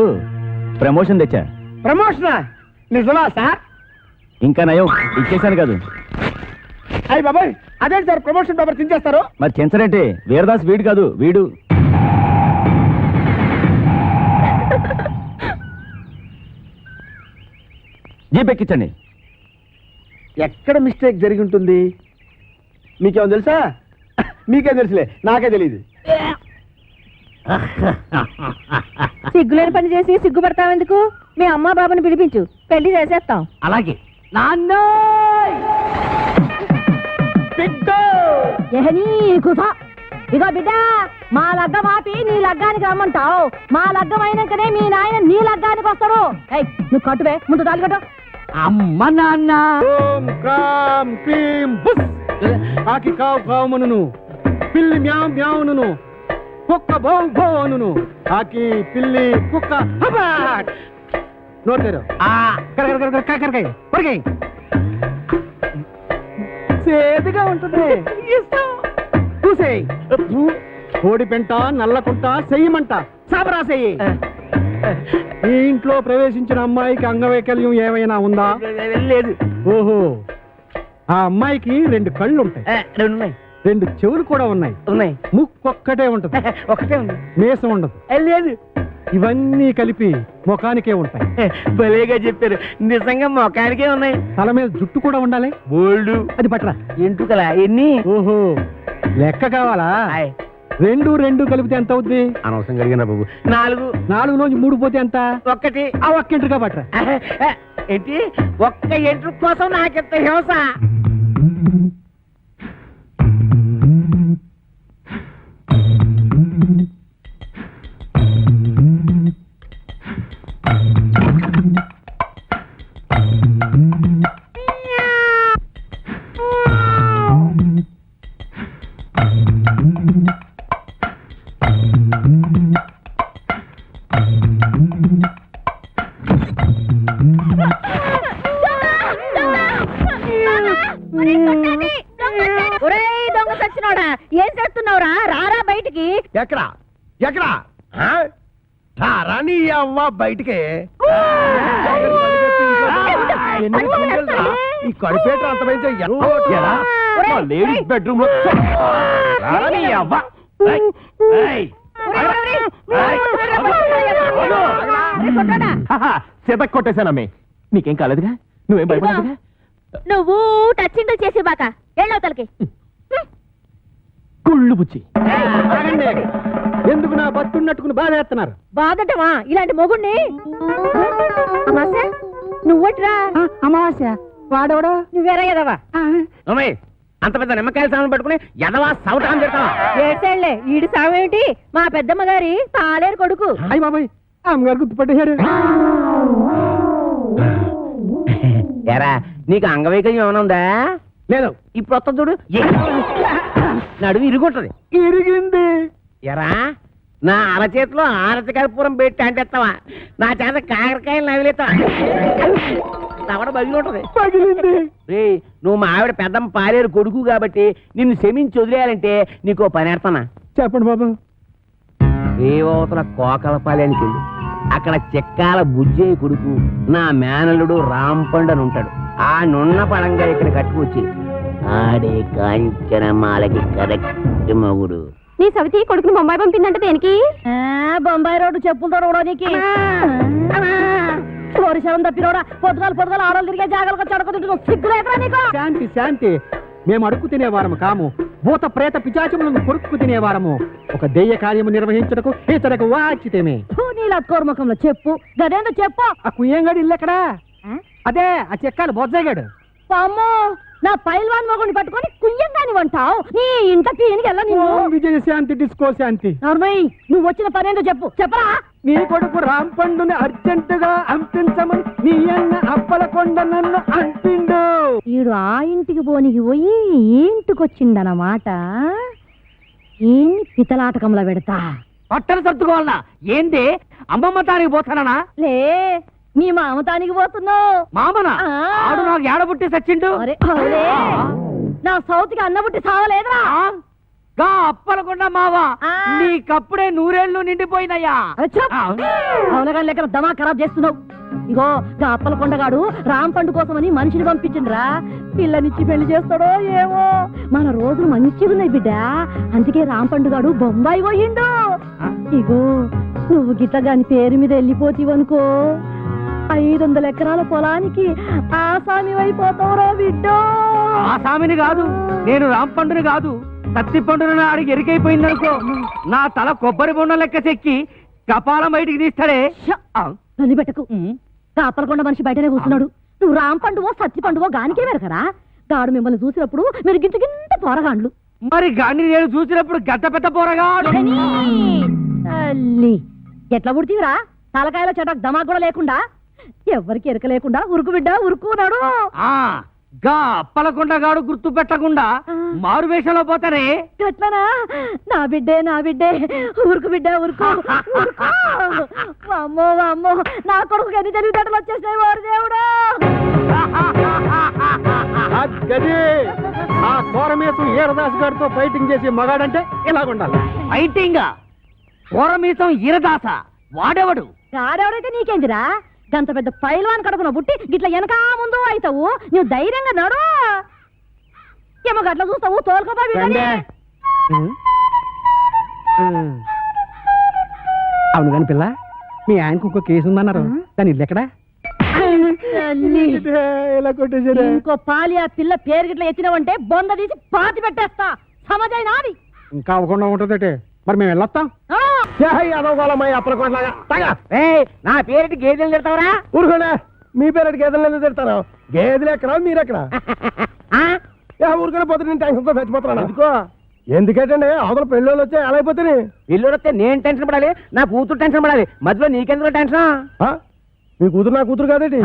ప్రమోషన్ తెచ్చా. ప్రమోషనా? నిజమా సార్? ఇంకా నయం ఇచ్చేసాను కాదు. అయ్యి బాబాయ్, అదేంటి సార్ ప్రమోషన్ పేపర్ చించేస్తారు? మరి చెంచరంటే వీరదాస్ వీడు కాదు, వీడు. జీప్ ఎక్కించండి. ఎక్కడ మిస్టేక్ జరిగి ఉంటుంది? మీకేమో తెలుసా? మీకేం తెలుసులే, నాకే తెలియదు. సిగ్గులేని పని చేసి సిగ్గుపడతావెందుకు? మీ అమ్మా బాబాని పిలిపించు, పెళ్లి చేసేస్తాం. అలాగే నాన్న ఇగో బిడ్డ, మా లగ్గం ఆపి నీ లగ్గానికి రమ్మంటావు. మా లగ్గం అయినాకనే మీ నాయన నీ లగ్గానికి వస్తాడు. ఏయ్, నువ్వు కట్టువే, ముందు తాళి కట్టు. అమ్మ నాన్న ఓం క్రాం క్లీం బుస్. కాకి కావు కావుమనును, పిల్లి మ్యావ్ మ్యావును, కుక్క భౌ భౌనును, కాకి పిల్లి కుక్క హబాట్. నోరు తెరు. కొరకాయ సేదుగా ఉంటుంది. చూసేయ్. కోడి పెంట నల్లకుంట చెయ్యమంట సాబరా చెయ్యి. ఈ ఇంట్లో ప్రవేశించిన అమ్మాయికి అంగవైకల్యం ఏమైనా ఉందా? లేదు. ఓహో, ఆ అమ్మాయికి 2 కళ్ళు ఉంటాయి, 2 చెవులు కూడా ఉన్నాయి, ముక్కొక్కటే ఉంటది, ఒకటే ఉంది. మీసం ఉండదు. లేదు. ఇవన్నీ కలిపి ముఖానికే ఉంటాయి. భలేగా చెప్పారు. నిజంగా మొఖానికే ఉన్నాయి. తల మీద జుట్టు కూడా ఉండాలి. బోల్డు. అది పట్రా. ఎంటుకలా ఎన్ని? ఓహో, లెక్క కావాలా? 2 కలిపితే ఎంత అవుద్ది? అనవసరం కలిగిన బాబు. 4. 4లోంచి 3 పోతే ఎంత? 1. ఆ ఒక్కింటిగా పట్రా. ఏంటి? ఒక్క ఎంట్రు కోసం నాకెంత హింస. దొంగ సచ్చినోడా, ఏం చేస్తున్నావురా? రారా బయటికి. ఎక్కడా ఎక్కడా రాని అవ్వ బయటికి. ఈ కడిపేట అంతమైతే లేడీస్ బెడ్రూమ్ లో చేత కొట్టేశానమ్మే. నీకేం కాలేదుగా? నువ్వేం భయపడదుగా? నువ్వు టచ్చింగ్ చేసి బాక ఎళ్ళవతలకి. కుళ్ళు బుచ్చి. ఎందుకు నా బతున్నట్టుకుని బాధ వేస్తున్నారు? బాధటమా ఇలాంటి మొగుణ్ణి? అమాసా నువ్వట్రా? అమావాస్య వాడవడా? నువ్వేరా ఎదవా? అమ్మాయి, అంత పెద్ద నిమ్మకాయల సామాన్ పట్టుకుని ఎదవా సౌటాన్ని తిడతావా? ఏడ్చేళ్లే, ఈడి సావేంటి? మా పెద్దమ్మ గారి పాలేరు కొడుకు. అయ్య బాబాయ్, అమ్మగారు గుర్తుపట్టేశారు. ఎరా, నీకు అంగవైకల్యం ఏమైనా ఉందా? లేదు. ఇప్పుడు వస్తా చూడు. నడుము ఇరుగుంటది. ఇరిగింది. ఎరా, నా అరచేతిలో ఆరతి కర్పూరం పెట్టి అంటేస్తావా? నా చేత కాకరకాయలు నవిలేస్తావా? తవడ బగిలుంటది. పగిలింది. రేయ్, నువ్వు మా ఆవిడ పెద్దమ్మ పాలేరు కొడుకు కాబట్టి నిన్ను క్షమించి వదిలేయాలంటే నీకో పని ఎడతానా? చెప్పండి బాబు. ఏ అవతల కోకల పాలేనికి అక్కడ చెక్కాల బుజ్జయ్య కొడుకు నా మేనల్లుడు రాంపండు అని ఉంటాడు. ఆ నున్న పడంగా ఇక్కడ కట్టుకొచ్చి ఆడే కాంచనమాలకి కరెక్ట్ మగుడు. నీ సవితి కొడుకుని బొంబాయి పంపిందంటే దేనికి? బొంబాయి రోడ్డు చెప్పులతో రోడోనికి వరిశవం తప్పినోడా పొద్దుగాలు ఆడలు తిరిగే జాగాలకు చడకతుంటు సిగ్గులేకరా నీకు? శాంతి శాంతి, మేము అడుక్కు తినేవారము కాము, భూత ప్రేత పిచాచములను కొరుక్కు తినేవారము. ఒక దెయ్య కార్యము నిర్వహించుటకు ఇతరకు వాచితేమే. నీలా కోర్మకంలో చెప్పు, గదేందో చెప్పు. ఆ కుయ్యంగాడు ఇల్లు ఎక్కడా? అదే ఆ చెక్కాలి బొజ్జగాడు. అమ్మో, నా పైల్వాన్ మొగుడిని పట్టుకొని కుయ్యంగాని వంటావు. నీ ఇంటకి వెళ్ళ విజయ శాంతి డిస్కో శాంతి. నర్మయ్య, నువ్వు వచ్చిన పనేందో చెప్పు, చెప్పరా? నీ కొడుకు రాంపండుని అర్జెంటుగా అంపించమని నీ అన్న అప్పల కొండ నన్ను అంపిండు. ఈడు ఆ ఇంటికి పోనికి పోయి ఈ ఇంటికి వచ్చిందన్నమాట. ఏమి పితలాటకంలో పెడతా? పట్టణ సర్దుకోవాలనా? ఏంది అమ్మమ్మ తానికి పోతానా? లే, నీ మామతానికి పోతున్నావు. మామనా? ఆడు నాకు ఏడబుట్టి సచ్చిండు. అరే, అవులే. నా సౌతికి అన్నబుట్టి సావలేదురా. గా అప్పలకుండా మావా, ఆ. నీకప్పుడే నూరేళ్లు నిండిపోయినయ్యా. అవునగా లెక్కన దమా ఖరాబ్ చేస్తున్నావు. ఇగో గా అప్పల కొండగాడు రాంపండు కోసమని మనిషిని పంపించిండ్రా. పిల్లనిచ్చి పెళ్లి చేస్తాడో ఏమో. మన రోజులు మంచిగా ఉన్నాయి బిడ్డ, అందుకే రాంపండుగాడు బొంబాయి పోయిండు. ఇగో నువ్వు గిట్ల గాని పేరు మీద వెళ్ళిపోతీవనుకో 500 ఎకరాల పొలానికి ఆసామి అయిపోతావురా బిడ్డో. ఆ సామిని కాదు, నేను రాంపండుని కాదు, కత్తి పండుని ఆడికి ఎరికైపోయిందనుకో, నా తల కొబ్బరి బొండ లెక్క చెక్కి కపాలం బయటికి తీస్తాడే. నన్ను పెట్టకు. కాపలకొండ మనిషి బయటనే కూర్చున్నాడు. నువ్వు రామ్ పండువో సత్తి పండువో గానికే వెరకరా? గాడు మిమ్మల్ని చూసినప్పుడు మీరు గింత గింత పోరగాండ్లు. మరి గాని నేను చూసినప్పుడు గద్ద పెద్ద పోరగా తల్లి ఎట్లా పుడితీవిరా? తలకాయల చెటక్ దమా కూడా లేకుండా, ఎవరికి ఎరక లేకుండా ఉరుకు బిడ్డ ఉరుకున్నాడు. గా అప్పలకొండగాడు గుర్తు పెట్టకుండా మారు వేషంలో పోతానే. ఎట్లనా? నా బిడ్డే ఉరుకు బిడ్డ ఉరుకు ఉరుకు. అమ్మో అమ్మో, నా కొడుకు ఎన్ని తెలివితేటలు వచ్చేసినాయి వారు దేవుడు. ఆ కోరమేసం ఈరదాస్ గారితో ఫైటింగ్ చేసి మగాడంటే ఇలాగుండాలి. ఫైటింగ్ కోరమీసం ఈరదాస వాడెవడు? గాడెవడైతే నీకేందిరా? గంత పెద్ద పైల్వాన్ కడుపున పుట్టి గిట్ల వెనకా ముందు అవుతావు. నువ్వు ధైర్యంగా నడు. ఏమో గట్ల చూస్తావు తోలుకోబా. అవును కాని పిల్ల, మీ ఆయనకు ఇంకో కేసు ఉందన్నారు, దాని ఇల్లు ఎక్కడా? ఇలా కొట్టేసారా? ఇంకో పాలి ఆ పిల్ల పేరు గిట్ల ఎత్తినవంటే బొంద తీసి పాతి పెట్టేస్తా. సమజైనా అది ఇంకా అవ్వకుండా ఉంటుందటే. మరి మేము వెళ్ళొస్తాం. నా పేరెట్టి గేదెలు తిడతావరా? ఊరుకోలే, మీ పేరెట్టి గేదెలు ఎందుకు తిడతాను? గేదెలు ఎక్కడా మీరెక్కడా? ఊరుకునే పోతే నేను టెన్షన్తో చచ్చిపోతున్నాను. ఎందుకో? ఎందుకంటే అవతల పెళ్ళోళ్ళు వచ్చే ఎలా అయిపోతుంది? ఇల్లు వస్తే నేను టెన్షన్ పడాలి, నా కూతురు టెన్షన్ పడాలి, మధ్యలో నీకెందుకు టెన్షన్? మీ కూతురు నా కూతురు కాదేంటి?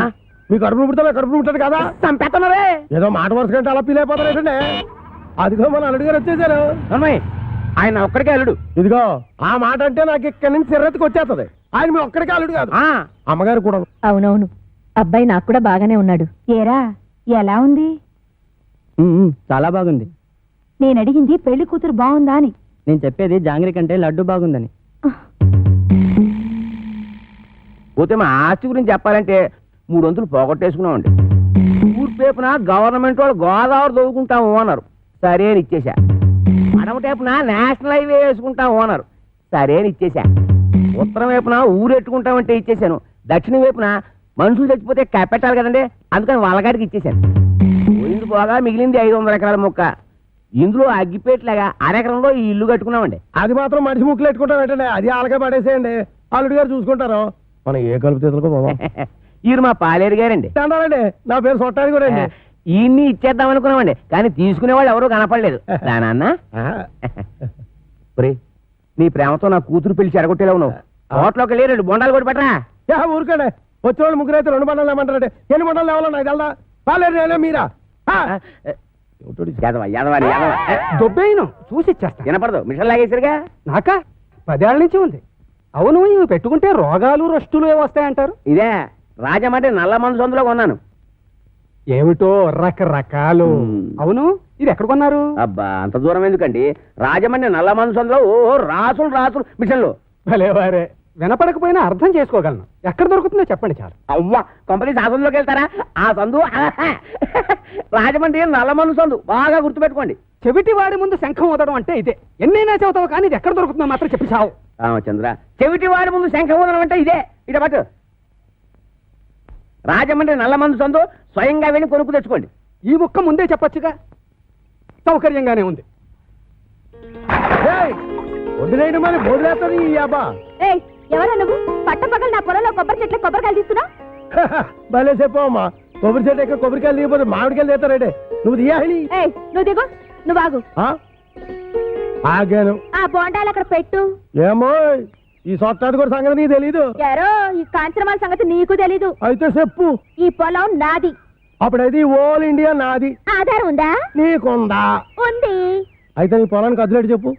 మీ కడుపును పుడతా కడుపును పుట్టాడు కదా? చంపేస్తున్నారే. ఏదో మాట వరుస కంటే అలా ఫీల్ అయిపోతారు ఏంటంటే. అదిగో మన అల్లుడు గారు వచ్చేసారు. ఆయన ఒక్కడికే అల్లుడు. ఇదిగో ఆ మాట అంటే నాకు ఇక్కడి నుంచి సిర్రెత్తుకు వచ్చేస్తుంది. ఆయన మీ ఒక్కడికే అల్లుడు కాదు, అమ్మగారు కూడా. అవునవును, అబ్బాయి నాకు కూడా బాగానే ఉన్నాడు. ఏరా ఎలా ఉంది? చాలా బాగుంది. నేను అడిగింది పెళ్లి కూతురు బాగుందా అని. నేను చెప్పేది జాంగ్రీ కంటే లడ్డు బాగుందని. పోతే మా ఆస్తి గురించి చెప్పాలంటే 3 వంతులు పోగొట్టేసుకున్నామండి. ఊర్పేపున గవర్నమెంట్ వాళ్ళు గోదావరి దొరుకుంటాము అన్నారు, సరే అని ఇచ్చేసా. అడవ టైపున నేషనల్ హైవే వేసుకుంటాము అన్నారు, సరే అని ఇచ్చేసా. ఉత్తరం వైపున ఊరెట్టుకుంటామంటే ఇచ్చేసాను. దక్షిణ వైపున మనుషులు చచ్చిపోతే కప్పెట్టాలి కదండి, అందుకని వాళ్ళగాడికి ఇచ్చేసాను. పోయింది పోగా మిగిలింది 500 ఎకరాల మొక్క. ఇందులో అగ్గిపేటలాగా అరెకరంలో ఈ ఇల్లు కట్టుకున్నామండి. అది మాత్రం మనిషి ముక్కులు పెట్టుకుంటాం ఏంటంటే, అది ఆలకే పడేసేయండి, అల్లుడు గారు చూసుకుంటారు. మనం ఏ కలుపు తీసుకో పోదాం. ఈయన మా పాలేరు గారండి. అండి నా పేరు సొట్టాది కూడా అండి. ఈయన్ని ఇచ్చేద్దాం అనుకున్నామండి, కానీ తీసుకునేవాళ్ళు ఎవరూ కనపడలేదు. నాన్న నీ ప్రేమతో నా కూతురు పెళ్లి చెడగొట్టేలా ఉన్నావు. తోటలోకి వెళ్ళి 2 బొండాలు కూడా పెట్టరా. ఊరుకోండి, వచ్చే వాళ్ళు ముగ్గురు అయితే 2 బండాలు ఏమంటారంటే, ఎన్ని బండాలు లేవాలో నాకు తెలదా? పాలేరు మీరా? దొబ్బేయను చూసి ఇచ్చేస్తా. వినపడదు, మిషన్ లాగేసరిగా. నాకా 10 ఏళ్ల నుంచి ఉంది. అవును, ఇవి పెట్టుకుంటే రోగాలు రష్టులు వస్తాయంటారు. ఇదే రాజమండ్రి నల్ల మందు సందులో కొన్నాను. ఏమిటో రకరకాలు. అవును, ఇది ఎక్కడ కొన్నారు? అబ్బా అంత దూరం ఎందుకండి, రాజమండ్రి నల్ల మందు సందులో రాసులు మిషన్లు. భలేవారే, వినపడకపోయినా అర్థం చేసుకోగలను. ఎక్కడ దొరుకుతుందో చెప్పండి చాలు. అవ్వా కంపెనీ సందులోకి వెళ్తారా? ఆ సందు ఆహా. రాజమండ్రి నల్లమన్ను సందు, బాగా గుర్తుపెట్టుకోండి. చెవిటి వాడి ముందు శంఖం ఊదడం అంటే ఇదే. ఎన్నైనా చెబుతావు కానీ ఇది ఎక్కడ దొరుకుతుందో మాత్రం చెప్పి చావు. రామచంద్ర, చెవిటి వాడి ముందు శంఖం ఊదడం అంటే ఇదే. ఇట పట్టు. రాజమండ్రి నల్లమందు సందు, స్వయంగా వెళ్ళి కొనుక్కు తెచ్చుకోండి. ఈ ముక్క ముందే చెప్పొచ్చుగా, సౌకర్యంగానే ఉంది. వదిలేయడం మరి వదిలేస్తుంది ఈ అబ్బా. ఏయ్, ఎవరా నువ్వు? పట్టపగలు నా పొలంలో కొబ్బరి చెట్లు కొబ్బరికాయలు తీస్తున్నా? భలే చెప్పమ్మా. కొబ్బరి చెట్టు ఎక్క కొబ్బరికాయలు తీయకపోతే మామిడికాయలు తీస్తారంటే నువ్వు తీయాలి. ఏయ్, నువ్వు దిగు, నువ్వు ఆగు. ఆగాను. ఆ బోండాలు అక్కడ పెట్టు. ఏమో ఈ సొట్టాది కూడా సంగతి నీకు తెలీదు. యారో, ఈ కాంచనమాల సంగతి నీకు తెలీదు. అయితే చెప్పు. ఈ పొలం నాది. అప్పుడైతే ఓల్ ఇండియా నాది. ఆధారం ఉందా? నీకుందా? ఉంది. అయితే నీ పొలానికి అదిలేడు చెప్పు.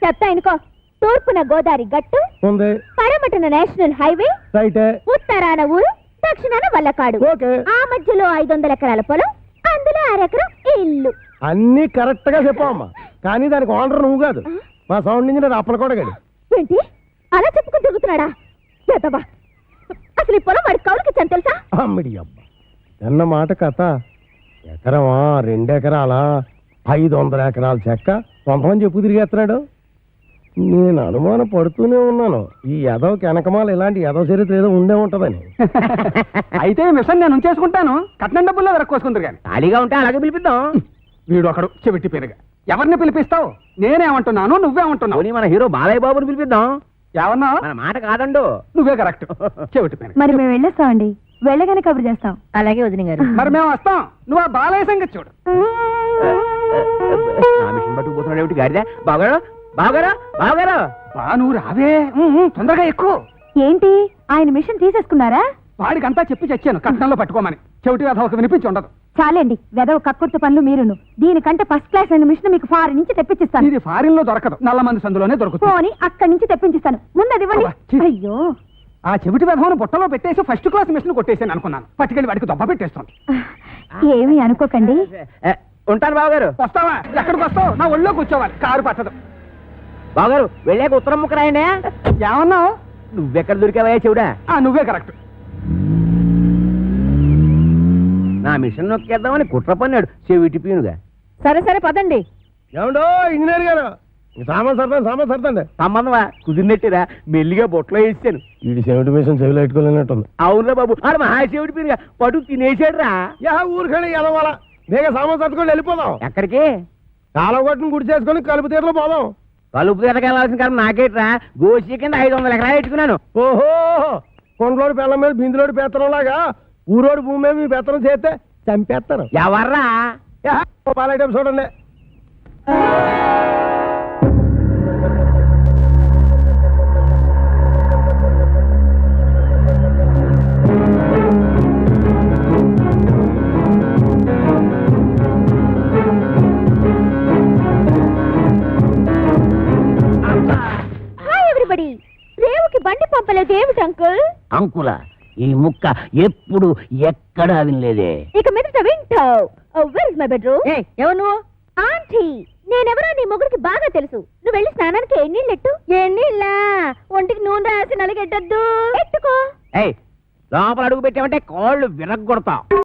చెప్తా ఇనుకో. తూర్పున గోదావరి గట్టు ఉంది. పడమటన నేషనల్ హైవే, రైటే. ఉత్తరాన ఊరు, దక్షిణాన వల్లకాడు. ఓకే. ఆ మధ్యలో 500 ఎకరాల పొలం, అందులో 1 ఎకరం ఇల్లు. అన్ని కరెక్ట్ గా చెప్పమ్మా. కానీ దానికి ఓనర్ నువ్వు కాదు, మా సౌండ్ ఇంజనీర్ అప్పలకోటగాడు. ఏంటి అలా చెప్పుకుని తిరుగుతున్నాడా? ఎదవా. అసలు ఈ పొలం వాడి కౌలుకి ఇచ్చాను తెలుసా? అమ్మిడి అబ్బా, అన్న మాట కథ. ఎకరమా 2 ఎకరాలా 500 ఎకరాల చెక్క కొంతమంది చెప్పు తిరిగేస్తున్నాడు. నేను అనుమానం పడుతూనే ఉన్నాను, ఈ యదవకి వెనకమాల ఇలాంటి యదవ చరిత్ర ఏదో ఉండే ఉంటదని. అయితే మిషన్ నేను ఉంచేసుకుంటాను, కట్నం డబ్బుల్లో వెరక్కోసుకుందరు కానీ. ఖాళీగా ఉంటే అలాగే పిలిపిద్దాం. వీడు ఒకడు చెవిటి పేరుగా. ఎవరిని పిలిపిస్తావు? నేనేమంటున్నాను, నువ్వేమంటున్నావు? పోనీ మన హీరో బాలయ్య బాబుని పిలిపిద్దాం. ఏమన్నా? మన మాట కాదండు. నువ్వే కరెక్ట్. చెవిటి పేరు. మరి మేము వెళ్ళొస్తామండి. వెళ్ళగానే కబురు చేస్తాం. అలాగే వదిన గారు. మరి మేము వస్తాం, నువ్వు ఆ బాలయ్య సంగతి చూడు. నా మిషన్ పట్టుకుపోతున్నాడు ఏమిటి గారిదా? బావగారు, బావగారు, బావగారు. బా నువ్వు రావే, తొందరగా ఎక్కువ. ఏంటి, ఆయన మిషన్ తీసేసుకున్నారా? వాడికంతా చెప్పి చచ్చాను కట్నంలో పట్టుకోమని. చెవిటి ఒక వినిపించి ఉండదు. చాలండి, వెదవ కక్కుర్తి పనులు మీరును. దీనికంటే ఫస్ట్ క్లాస్ అయిన మిషన్ మీకు ఫారిన్ నుంచి తెప్పించిస్తాను. ఇది ఫారిన్ లో దొరకదు, నల్లమంది సందులోనే దొరుకుతుంది. పోనీ అక్కడి నుంచి తెప్పించిస్తాను. ముందు అది ఇవ్వండి. అబ్బా, ఛీ. అయ్యో, ఆ చెవిటి వెధవను బుట్టలో పెట్టేసి ఫస్ట్ క్లాస్ మిషన్ కొట్టేసాను అనుకున్నాను. పట్టుకెళ్ళి వాడికి దొబ్బ పెట్టేస్తాను. ఏమీ అనుకోకండి. ఉంటాను బావగారు. వస్తావా? ఎక్కడికి వస్తావు? నా ఒళ్ళో కూర్చోవాలి, కారు పట్టదు. బావగారు వెళ్ళాక ఉత్తరం ముక్క రాయండి. ఏమన్నావు? నువ్వెక్కడ దొరికావయ్యా చెవుడా? నువ్వే కరెక్ట్. నా మిషన్ నొక్కేద్దామని కుట్ర పన్నాడు చెవిటి పీనుగా. సరే సరే పదండి. ఏమండో ఇంజనీర్ గారు, సామాన్ సర్దండి. సంబంధమా కుదిరినట్టురా, మెల్లిగా బొట్లో వేసాను. వీడి సెవెంటీ మిషన్ చెవిలో పెట్టుకోలేనట్టుంది. అవునురా బాబు, ఆడు మహా చెవిటి పీనుగా పడు తినేసాడు రా. ఊరికని ఎదవాల బేగ సామాన్ సర్దుకొని వెళ్ళిపోదాం. ఎక్కడికి? కాలగొట్టును గుడి చేసుకొని కలుపు తీరలో పోదాం. కలుపు తీరకెళ్ళాల్సిన కారణం నాకేట్రా, గోసి కింద 500 ఎకరాలు పెట్టుకున్నాను. ఓహో, కొండలోడి పిల్లల మీద బిందులోడి పెత్తనం లాగా ఊరోడి భూమి మీద మీ పెత్తనం చేస్తే చంపేస్తారు. ఎవర్రా? పాలైటం చూడండి. Hi everybody. రేవుకి బండి పంపలేదు ఏమిటి అంకుల్? అంకుల ఈ ముక్క ఎప్పుడు ఎక్కడా వినలేదే. ఇక మీదట వింటావు. Where is my bedroom? ఎవరు నువ్వు? ఆంటీ. నేనెవరో నీ ముగ్గురికి బాగా తెలుసు. నువ్వు వెళ్ళి స్నానానికి ఎన్నీళ్ళెట్టు. ఎన్నీళ్ళా? ఒంటికి నూనె రాసి నలిగెట్టద్దు. ఎట్టుకో. లోపల అడుగు పెట్టామంటే కాళ్ళు విరగ్గొడతావు.